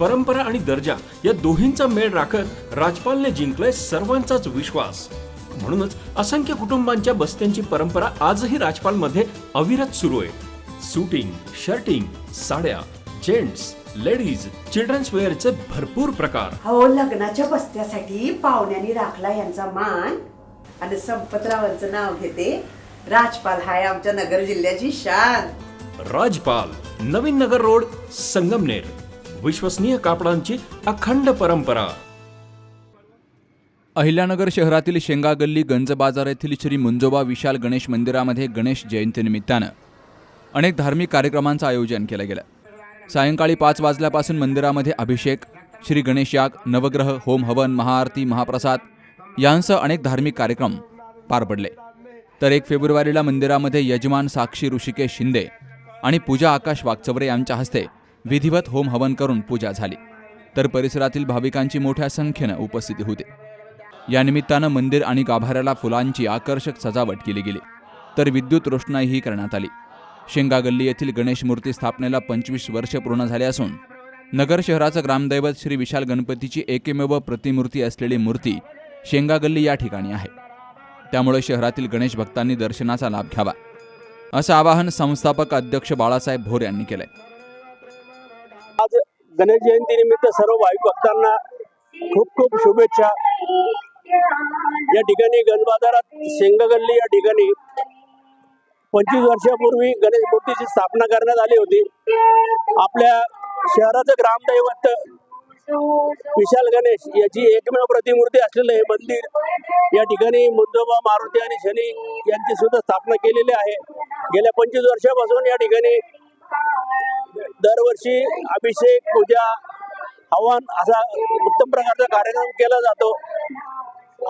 परंपरा आणि दर्जा या दोन्हींचा मेळ राखत राजपालने जिंकलाय सर्वांचाच विश्वास. म्हणूनच असंख्य कुटुंबांच्या बस्त्यांची परंपरा आजही राजपालमध्ये अविरत सुरू आहे. सूटिंग, शर्टिंग, साड्या, जेंट्स, लेडीज, चिल्ड्रन्स वेअरचे भरपूर प्रकार. हो, लग्नाच्या बस्त्यासाठी पाहुण्यांनी राखला यांचा मान. आणि संपतरावांचं नाव घेते. राजपाल हाय आमच्या नगर जिल्ह्याची शान. राजपाल, नवीन नगर रोड, संगमनेर. विश्वसनीय कापडांची अखंड परंपरा. अहिल्यानगर शहरातील शेंगा गल्ली गंज बाजार येथील श्री मुंजोबा विशाल गणेश मंदिरामध्ये गणेश जयंतीनिमित्तानं अनेक धार्मिक कार्यक्रमांचं आयोजन केलं गेलं. सायंकाळी 5 वाजल्यापासून मंदिरामध्ये अभिषेक, श्री गणेश याग, नवग्रह, होम हवन, महाआरती, महाप्रसाद यांसह अनेक धार्मिक कार्यक्रम पार पडले. तर 1 फेब्रुवारीला मंदिरामध्ये यजमान साक्षी ऋषिकेश शिंदे आणि पूजा आकाश वागचवरे यांच्या हस्ते विधिवत होम हवन करून पूजा झाली. तर परिसरातील भाविकांची मोठ्या संख्येनं उपस्थिती होती. या निमित्तानं मंदिर आणि गाभाऱ्याला फुलांची आकर्षक सजावट केली गेली. तर विद्युत रोषणाईही करण्यात आली. शेंगा गल्ली येथील गणेश मूर्ती स्थापनेला 25 वर्ष पूर्ण झाले असून नगर शहराचं ग्रामदैवत श्री विशाल गणपतीची एकमेव प्रतिमूर्ती असलेली मूर्ती शेंगा गल्ली या ठिकाणी आहे. त्यामुळे शहरातील गणेश भक्तांनी दर्शनाचा लाभ घ्यावा असं आवाहन संस्थापक अध्यक्ष बाळासाहेब भोर यांनी केलंय. आज गणेश जयंतीनिमित्त सर्व भाविक भक्तांना खूप खूप शुभेच्छा. या ठिकाणी गंज बाजारात शेंगा गल्ली या ठिकाणी 25 वर्षापूर्वी गणेश मूर्तीची स्थापना करण्यात आली होती. आपल्या शहराचं ग्रामदैवत विशाल गणेश याची एकमेव प्रतिमूर्ती असलेलं हे मंदिर या ठिकाणी मुंजोबा, मारुती आणि शनी यांची सुद्धा स्थापना केलेली आहे. गेल्या 25 वर्षापासून या ठिकाणी दरवर्षी अभिषेक, पूजा, हवन असा उत्तम प्रकारचा कार्यक्रम केला जातो.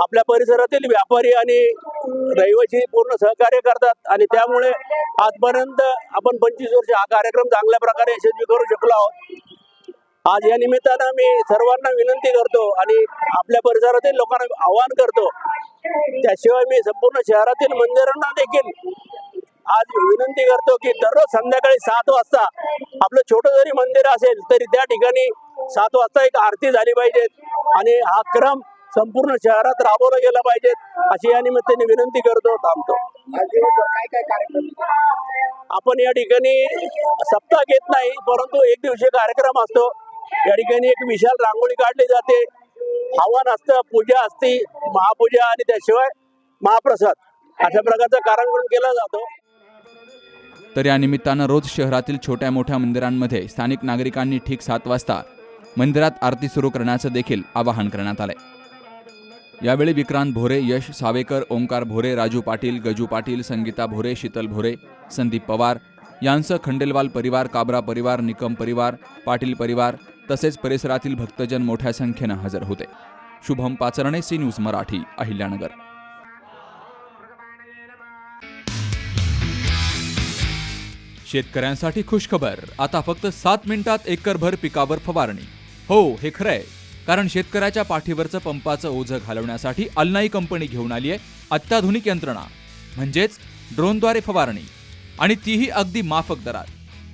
आपल्या परिसरातील व्यापारी आणि रहिवासी पूर्ण सहकार्य करतात आणि त्यामुळे आजपर्यंत आपण 25 वर्ष हा कार्यक्रम चांगल्या प्रकारे यशस्वी करू शकलो आहोत. आज या निमित्तानं मी सर्वांना विनंती करतो आणि आपल्या परिसरातील लोकांना आवाहन करतो. त्याशिवाय मी संपूर्ण शहरातील मंदिरांना देखील आज विनंती करतो की दररोज संध्याकाळी 7 वाजता आपलं छोटं जरी मंदिर असेल तरी त्या ठिकाणी 7 वाजता एक आरती झाली पाहिजे आणि हा क्रम संपूर्ण शहरात राबवला गेला पाहिजे अशी या निमित्ताने विनंती करतो. थांबतो. काय काय कार्यक्रम आपण या ठिकाणी सप्ताह घेत नाही, परंतु एक दिवसीय कार्यक्रम असतो. या ठिकाणी एक विशाल रांगोळी काढली जाते, हवन असतं, पूजा असते, महापूजा आणि त्याशिवाय महाप्रसाद अशा प्रकारचा कार्यक्रम केला जातो. तर या निमित्तानं रोज शहरातील छोट्या मोठ्या मंदिरांमध्ये स्थानिक नागरिकांनी ठीक 7 वाजता मंदिरात आरती सुरू करण्याचं देखील आवाहन करण्यात आलंय. यावेळी विक्रांत भोरे, यश सावेकर, ओंकार भोरे, राजू पाटील, गजू पाटील, संगीता भोरे, शीतल भोरे, संदीप पवार यांसह खंडेलवाल परिवार, काबरा परिवार, निकम परिवार, पाटील परिवार तसेच परिसरातील भक्तजन मोठ्या संख्येनं हजर होते. Shubham Pacharne, C News Marathi, Ahilyanagar. शेतकऱ्यांसाठी खुशखबर. आता फक्त 7 मिनिटात एकरभर पिकावर फवारणी. हो, हे खरंय. कारण शेतकऱ्याच्या पाठीवरचं पंपाचं ओझं घालवण्यासाठी अल्नाई कंपनी घेऊन आली आहे अत्याधुनिक यंत्रणा, म्हणजेच ड्रोनद्वारे फवारणी, आणि तीही अगदी माफक दरात.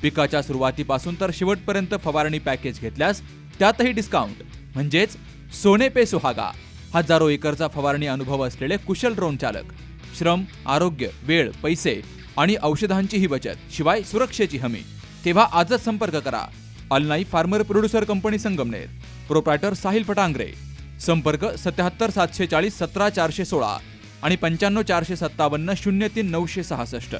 पिकाच्या सुरुवातीपासून तर शेवटपर्यंत फवारणी पॅकेज घेतल्यास त्यातही डिस्काउंट, म्हणजेच सोने पे सुहागा. हजारो एकरचा फवारणी अनुभव असलेले कुशल ड्रोन चालक. श्रम, आरोग्य, वेळ, पैसे आणि औषधांचीही बचत, शिवाय सुरक्षेची हमी. तेव्हा आजच संपर्क करा. Alnai farmer producer company, Sangamner. Proprietor Sahil Phatangare. संपर्क 77 740 17 416 आणि 95 457 03 966.